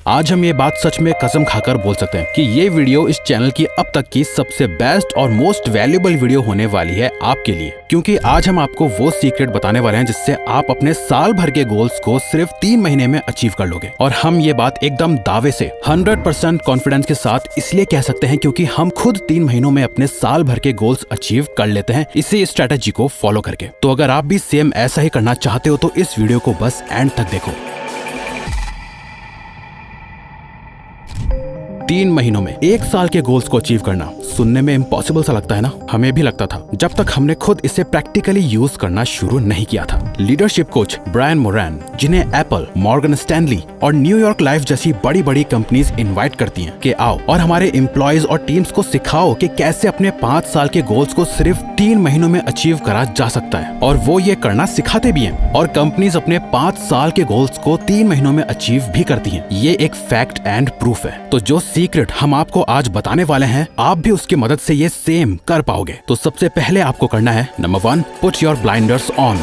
आज हम ये बात सच में कसम खाकर बोल सकते हैं कि ये वीडियो इस चैनल की अब तक की सबसे बेस्ट और मोस्ट वैल्यूएबल वीडियो होने वाली है आपके लिए, क्योंकि आज हम आपको वो सीक्रेट बताने वाले हैं जिससे आप अपने साल भर के गोल्स को सिर्फ 3 महीने में अचीव कर लोगे। और हम ये बात एकदम दावे से 100% कॉन्फिडेंस के साथ इसलिए कह सकते हैं क्योंकि हम खुद 3 महीनों में अपने साल भर के गोल्स अचीव कर लेते हैं इसी स्ट्रेटेजी को फॉलो करके। तो अगर आप भी सेम ऐसा ही करना चाहते हो तो इस वीडियो को बस एंड तक देखो। 3 महीनों में 1 साल के गोल्स को अचीव करना सुनने में इम्पॉसिबल सा लगता है ना? हमें भी लगता था जब तक हमने खुद इसे प्रैक्टिकली यूज करना शुरू नहीं किया था। लीडरशिप कोच ब्रायन मोरैन, जिन्हें एप्पल, मॉर्गन स्टैनली और न्यूयॉर्क लाइफ जैसी बड़ी बड़ी कंपनीज इनवाइट करती हैं कि आओ और हमारे एम्प्लॉयज और टीम्स को सिखाओ कि कैसे अपने 5 साल के गोल्स को सिर्फ 3 महीनों में अचीव करा जा सकता है। और वो ये करना सिखाते भी हैं और कंपनीज अपने 5 साल के गोल्स को 3 महीनों में अचीव भी करती हैं। ये एक फैक्ट एंड प्रूफ है। तो जो सीक्रेट हम आपको आज बताने वाले हैं, आप भी उसकी मदद से ये सेम कर पाओगे। तो सबसे पहले आपको करना है number 1, put your blinders on.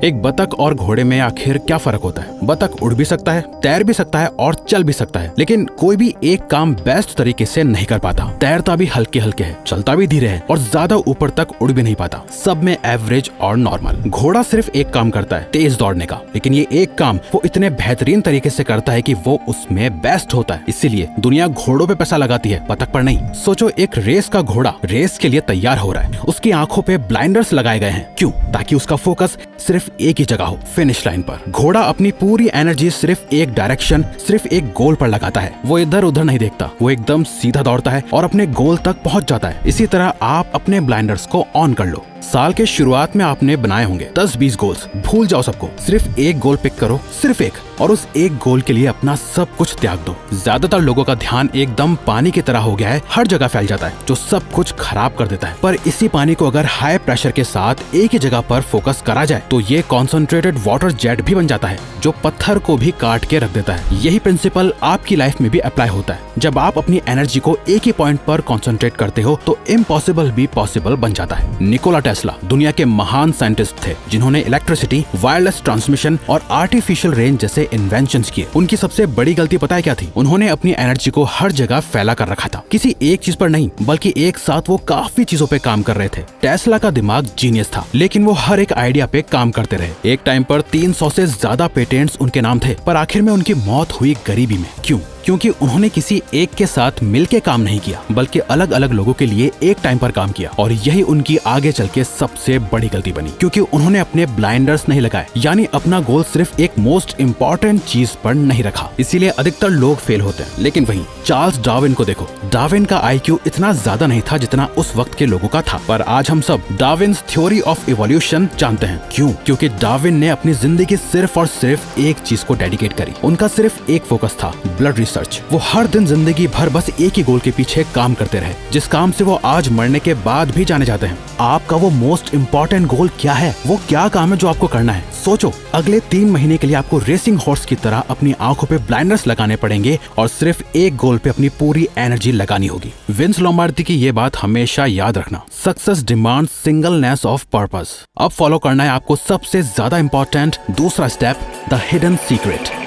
एक बतख और घोड़े में आखिर क्या फर्क होता है? बतख उड़ भी सकता है, तैर भी सकता है और चल भी सकता है, लेकिन कोई भी एक काम बेस्ट तरीके से नहीं कर पाता। तैरता भी हल्के हल्के है, चलता भी धीरे है और ज्यादा ऊपर तक उड़ भी नहीं पाता। सब में एवरेज और नॉर्मल। घोड़ा सिर्फ एक काम करता है, तेज दौड़ने का, लेकिन ये एक काम वो इतने बेहतरीन तरीके से करता है कि वो उसमें बेस्ट होता है। इसीलिए दुनिया घोड़ों पे पैसा लगाती है, बतख पर नहीं। सोचो, एक रेस का घोड़ा रेस के लिए तैयार हो रहा है, उसकी आंखों पे ब्लाइंडर्स लगाए गए हैं। क्यों? ताकि उसका फोकस सिर्फ एक ही जगह हो, फिनिश लाइन पर। घोड़ा अपनी पूरी एनर्जी सिर्फ एक डायरेक्शन, सिर्फ एक गोल पर लगाता है। वो इधर उधर नहीं देखता, वो एकदम सीधा दौड़ता है और अपने गोल तक पहुंच जाता है। इसी तरह आप अपने ब्लाइंडर्स को ऑन कर लो। साल के शुरुआत में आपने बनाए होंगे 10-20 गोल्स, भूल जाओ सबको, सिर्फ एक गोल पिक करो, सिर्फ एक, और उस एक गोल के लिए अपना सब कुछ त्याग दो। ज्यादातर लोगों का ध्यान एकदम पानी की तरह हो गया है, हर जगह फैल जाता है, जो सब कुछ खराब कर देता है। पर इसी पानी को अगर हाई प्रेशर के साथ एक ही जगह पर फोकस करा जाए तो ये कॉन्सेंट्रेटेड वाटर जेट भी बन जाता है, जो पत्थर को भी काट के रख देता है। यही प्रिंसिपल आपकी लाइफ में भी अप्लाई होता है। जब आप अपनी एनर्जी को एक ही पॉइंट पर कॉन्सेंट्रेट करते हो तो इम्पॉसिबल भी पॉसिबल बन जाता है। निकोला टेस्ला दुनिया के महान साइंटिस्ट थे, जिन्होंने इलेक्ट्रिसिटी, वायरलेस ट्रांसमिशन और आर्टिफिशियल रेन जैसे इन्वेंशंस किए। उनकी सबसे बड़ी गलती पता है क्या थी? उन्होंने अपनी एनर्जी को हर जगह फैला कर रखा था, किसी एक चीज पर नहीं, बल्कि एक साथ वो काफी चीजों पे काम कर रहे थे। टेस्ला का दिमाग जीनियस था, लेकिन वो हर एक आइडिया पे काम करते रहे। एक टाइम पर 300 से ज्यादा पेटेंट्स उनके नाम थे, पर आखिर में उनकी मौत हुई गरीबी में। क्यों? क्योंकि उन्होंने किसी एक के साथ मिलके काम नहीं किया, बल्कि अलग अलग लोगों के लिए एक टाइम पर काम किया। और यही उनकी आगे चल के सबसे बड़ी गलती बनी, क्योंकि उन्होंने अपने ब्लाइंडर्स नहीं लगाए, यानी अपना गोल सिर्फ एक मोस्ट इम्पोर्टेंट चीज पर नहीं रखा। इसीलिए अधिकतर लोग फेल होते हैं। लेकिन वहीं चार्ल्स डार्विन को देखो, डार्विन का IQ इतना ज्यादा नहीं था जितना उस वक्त के लोगों का था, पर आज हम सब डार्विन्स थ्योरी ऑफ इवोल्यूशन जानते हैं। क्यों? क्योंकि डार्विन ने अपनी जिंदगी सिर्फ और सिर्फ एक चीज को डेडिकेट करी। उनका सिर्फ एक फोकस था, ब्लड रिसर्च। वो हर दिन जिंदगी भर बस एक ही गोल के पीछे काम करते रहे, जिस काम से वो आज मरने के बाद भी जाने जाते हैं। आपका वो मोस्ट इम्पोर्टेंट गोल क्या है? वो क्या काम है जो आपको करना है? सोचो, अगले 3 महीने के लिए आपको रेसिंग हॉर्स की तरह अपनी आंखों पे ब्लाइंडर्स लगाने पड़ेंगे और सिर्फ एक गोल पे अपनी पूरी एनर्जी लगानी होगी। विंस लोम्बार्डी की ये बात हमेशा याद रखना, success demands singleness of purpose. अब फॉलो करना है आपको सबसे ज्यादा इम्पोर्टेंट दूसरा स्टेप, द हिडन सीक्रेट।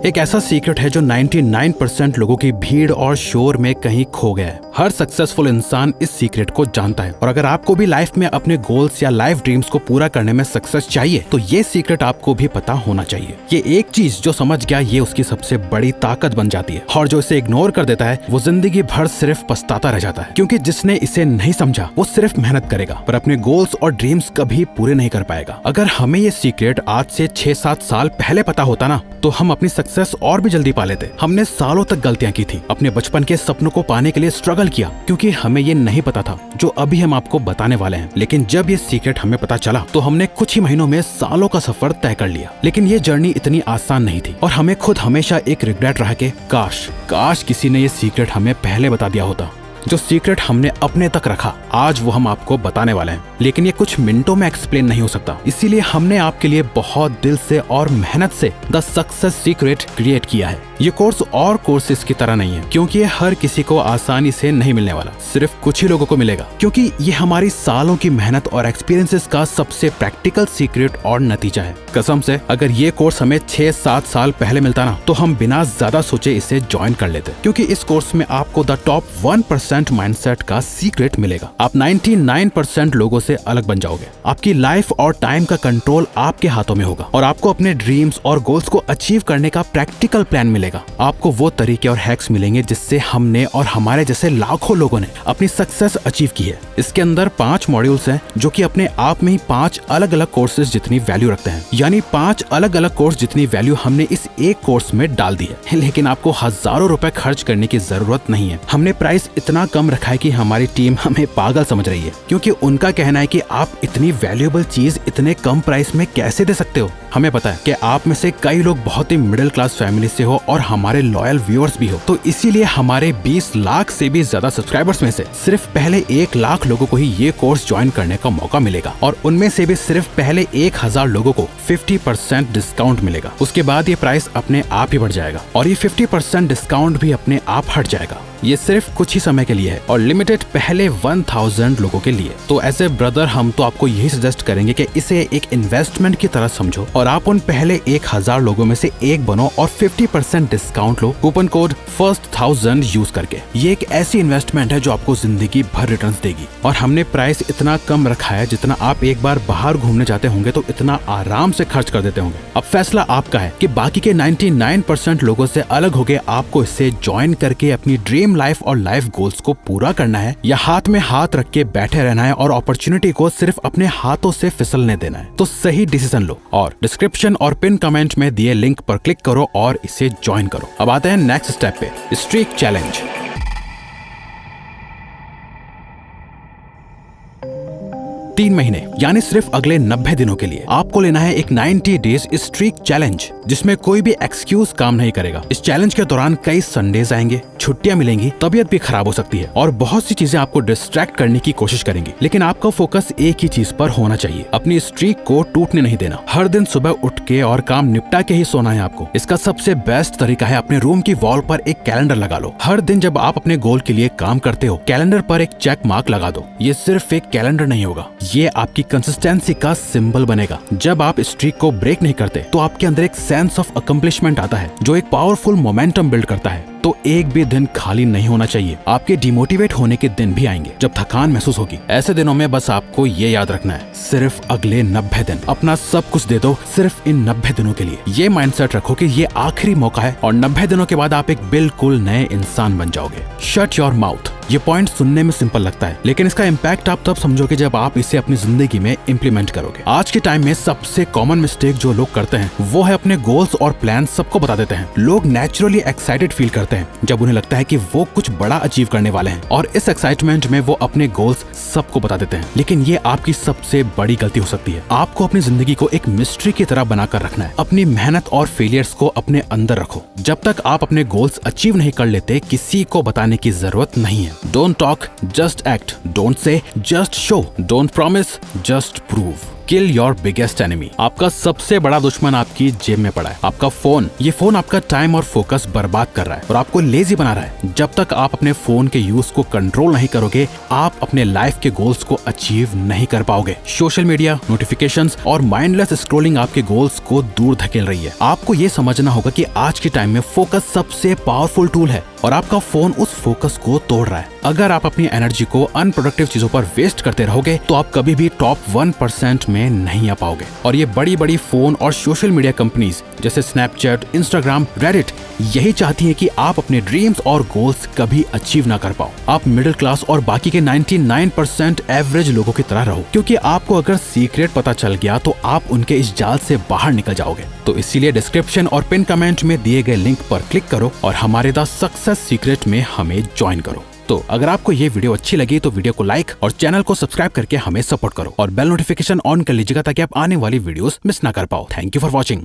एक ऐसा सीक्रेट है जो 99% लोगों की भीड़ और शोर में कहीं खो गया है। हर सक्सेसफुल इंसान इस सीक्रेट को जानता है, और अगर आपको भी लाइफ में अपने गोल्स या लाइफ ड्रीम्स को पूरा करने में सक्सेस चाहिए तो ये सीक्रेट आपको भी पता होना चाहिए। ये एक चीज जो समझ गया, ये उसकी सबसे बड़ी ताकत बन जाती है, और जो इसे इग्नोर कर देता है वो जिंदगी भर सिर्फ पछताता रह जाता है। क्योंकि जिसने इसे नहीं समझा वो सिर्फ मेहनत करेगा पर अपने गोल्स और ड्रीम्स कभी पूरे नहीं कर पाएगा। अगर हमें ये सीक्रेट आज से 6-7 साल पहले पता होता ना, तो हम अपनी सक्सेस और भी जल्दी पा लेते। हमने सालों तक गलतियां की थी, अपने बचपन के सपनों को पाने के लिए स्ट्रगल किया, क्योंकि हमें ये नहीं पता था जो अभी हम आपको बताने वाले हैं। लेकिन जब ये सीक्रेट हमें पता चला तो हमने कुछ ही महीनों में सालों का सफर तय कर लिया। लेकिन ये जर्नी इतनी आसान नहीं थी, और हमें खुद हमेशा एक रिग्रेट रहा कि काश किसी ने ये सीक्रेट हमें पहले बता दिया होता। जो सीक्रेट हमने अपने तक रखा, आज वो हम आपको बताने वाले हैं। लेकिन ये कुछ मिनटों में एक्सप्लेन नहीं हो सकता, इसीलिए हमने आपके लिए बहुत दिल से और मेहनत से द सक्सेस सीक्रेट क्रिएट किया है। ये कोर्स और कोर्सेज की तरह नहीं है, क्योंकि ये हर किसी को आसानी से नहीं मिलने वाला, सिर्फ कुछ ही लोगों को मिलेगा, क्योंकि ये हमारी सालों की मेहनत और एक्सपीरियंसेस का सबसे प्रैक्टिकल सीक्रेट और नतीजा है। कसम से अगर ये कोर्स हमें 6-7 साल पहले मिलता ना, तो हम बिना ज्यादा सोचे इसे ज्वाइन कर लेते, क्योंकि इस कोर्स में आपको द टॉप 1% माइंडसेट का सीक्रेट मिलेगा। आप 99% लोगों से अलग बन जाओगे। आपकी लाइफ और टाइम का कंट्रोल आपके हाथों में होगा और आपको अपने ड्रीम्स और गोल्स को अचीव करने का प्रैक्टिकल प्लान मिलेगा। आपको वो तरीके और हैक्स मिलेंगे जिससे हमने और हमारे जैसे लाखों लोगों ने अपनी सक्सेस अचीव की है। इसके अंदर 5 मॉड्यूल्स हैं जो कि अपने आप में ही 5 अलग अलग कोर्सेज जितनी वैल्यू रखते हैं, यानी 5 अलग अलग कोर्स जितनी वैल्यू हमने इस एक कोर्स में डाल दी है। लेकिन आपको हजारों रुपए खर्च करने की जरूरत नहीं है। हमने प्राइस इतना कम रखा है कि हमारी टीम हमें पागल समझ रही है, क्योंकि उनका कहना है कि आप इतनी वैल्यूएबल चीज इतने कम प्राइस में कैसे दे सकते हो। हमें पता है कि आप में से कई लोग बहुत ही मिडिल क्लास फैमिली से हो और हमारे लॉयल व्यूअर्स भी हो, तो इसीलिए हमारे 20 लाख से भी ज्यादा सब्सक्राइबर्स में से सिर्फ पहले 1 लाख लोगों को ही ये कोर्स ज्वाइन करने का मौका मिलेगा, और उनमें से भी सिर्फ पहले 1000 लोगों को 50% डिस्काउंट मिलेगा। उसके बाद ये प्राइस अपने आप ही बढ़ जाएगा और ये 50% डिस्काउंट भी अपने आप हट जाएगा। ये सिर्फ कुछ ही समय के लिए है और लिमिटेड पहले 1000 लोगों के लिए। तो एज ए ब्रदर हम तो आपको यही सजेस्ट करेंगे कि इसे एक इन्वेस्टमेंट की तरह समझो और आप उन पहले 1000 लोगों में से एक बनो और 50% डिस्काउंट लो कूपन कोड FIRST1000 यूज करके। ये एक ऐसी इन्वेस्टमेंट है जो आपको जिंदगी भर रिटर्न्स देगी, और हमने प्राइस इतना कम रखा है जितना आप एक बार बाहर घूमने जाते होंगे तो इतना आराम से खर्च कर देते होंगे। अब फैसला आपका है कि बाकी के 99% लोगों से अलग होके आपको इसे ज्वाइन करके अपनी ड्रीम लाइफ और लाइफ गोल्स को पूरा करना है, या हाथ में हाथ रख के बैठे रहना है और अपॉर्चुनिटी को सिर्फ अपने हाथों से फिसलने देना है। तो सही डिसीजन लो और डिस्क्रिप्शन और पिन कमेंट में दिए लिंक पर क्लिक करो और इसे ज्वाइन करो। अब आते हैं नेक्स्ट स्टेप पे, स्ट्रीक चैलेंज। 3 महीने यानी सिर्फ अगले 90 दिनों के लिए आपको लेना है एक 90 डेज स्ट्रीक चैलेंज, जिसमें कोई भी एक्सक्यूज काम नहीं करेगा। इस चैलेंज के दौरान कई संडेज आएंगे, छुट्टियां मिलेंगी, तबीयत भी खराब हो सकती है और बहुत सी चीजें आपको डिस्ट्रैक्ट करने की कोशिश करेंगी, लेकिन आपका फोकस एक ही चीज पर होना चाहिए, अपनी स्ट्रीक को टूटने नहीं देना। हर दिन सुबह उठ के और काम निपटा के ही सोना है आपको। इसका सबसे बेस्ट तरीका है अपने रूम की वॉल पर एक कैलेंडर लगा लो। हर दिन जब आप अपने गोल के लिए काम करते हो, कैलेंडर पर एक चेक मार्क लगा दो। ये सिर्फ एक कैलेंडर नहीं होगा, ये आपकी कंसिस्टेंसी का सिंबल बनेगा। जब आप स्ट्रीक को ब्रेक नहीं करते तो आपके अंदर एक सेंस ऑफ अकम्प्लिशमेंट आता है जो एक पावरफुल मोमेंटम बिल्ड करता है। तो एक भी दिन खाली नहीं होना चाहिए। आपके डिमोटिवेट होने के दिन भी आएंगे जब थकान महसूस होगी। ऐसे दिनों में बस आपको ये याद रखना है, सिर्फ अगले 90 दिन अपना सब कुछ दे दो, सिर्फ इन 90 दिनों के लिए। ये माइंडसेट रखो कि ये आखिरी मौका है और 90 दिनों के बाद आप एक बिल्कुल नए इंसान बन जाओगे। Shut your mouth. ये पॉइंट सुनने में सिंपल लगता है, लेकिन इसका इम्पैक्ट आप तब समझोगे जब आप इसे अपनी जिंदगी में इम्प्लीमेंट करोगे। आज के टाइम में सबसे कॉमन मिस्टेक जो लोग करते हैं वो है अपने गोल्स और प्लान सबको बता देते हैं। लोग नेचुरली एक्साइटेड फील करते हैं जब उन्हें लगता है कि वो कुछ बड़ा अचीव करने वाले हैं, और इस एक्साइटमेंट में वो अपने गोल्स सबको बता देते हैं। लेकिन ये आपकी सबसे बड़ी गलती हो सकती है। आपको अपनी जिंदगी को एक मिस्ट्री की तरह बनाकर रखना है। अपनी मेहनत और फेलियर्स को अपने अंदर रखो। जब तक आप अपने गोल्स अचीव नहीं कर लेते, किसी को बताने की जरूरत नहीं है। Don't talk, just act. Don't say, just show. Don't promise, just prove. Kill your biggest enemy. आपका सबसे बड़ा दुश्मन आपकी जेब में पड़ा है, आपका फोन। ये फोन आपका टाइम और फोकस बर्बाद कर रहा है और आपको लेजी बना रहा है। जब तक आप अपने फोन के यूज को कंट्रोल नहीं करोगे, आप अपने लाइफ के गोल्स को अचीव नहीं कर पाओगे। सोशल मीडिया, नोटिफिकेशंस और माइंडलेस स्क्रॉलिंग आपके गोल्स को दूर धकेल रही है। आपको ये समझना होगा कि आज के टाइम में फोकस सबसे पावरफुल टूल है और आपका फोन उस फोकस को तोड़ रहा है। अगर आप अपनी एनर्जी को अनप्रोडक्टिव चीजों पर वेस्ट करते रहोगे तो आप कभी भी टॉप 1% में नहीं आ पाओगे। और ये बड़ी बड़ी फोन और सोशल मीडिया कंपनीज जैसे स्नैपचैट, इंस्टाग्राम, रेडिट यही चाहती है कि आप अपने ड्रीम्स और गोल्स कभी अचीव ना कर पाओ। आप मिडिल क्लास और बाकी के 99% एवरेज लोगों की तरह रहो, क्योंकि आपको अगर सीक्रेट पता चल गया तो आप उनके इस जाल से बाहर निकल जाओगे। तो इसीलिए डिस्क्रिप्शन और पिन कमेंट में दिए गए लिंक पर क्लिक करो और हमारे द सक्सेस सीक्रेट में हमें ज्वाइन करो। तो अगर आपको ये वीडियो अच्छी लगी तो वीडियो को लाइक और चैनल को सब्सक्राइब करके हमें सपोर्ट करो और बेल नोटिफिकेशन ऑन कर लीजिएगा ताकि आप आने वाली वीडियोस मिस ना कर पाओ। Thank you for watching.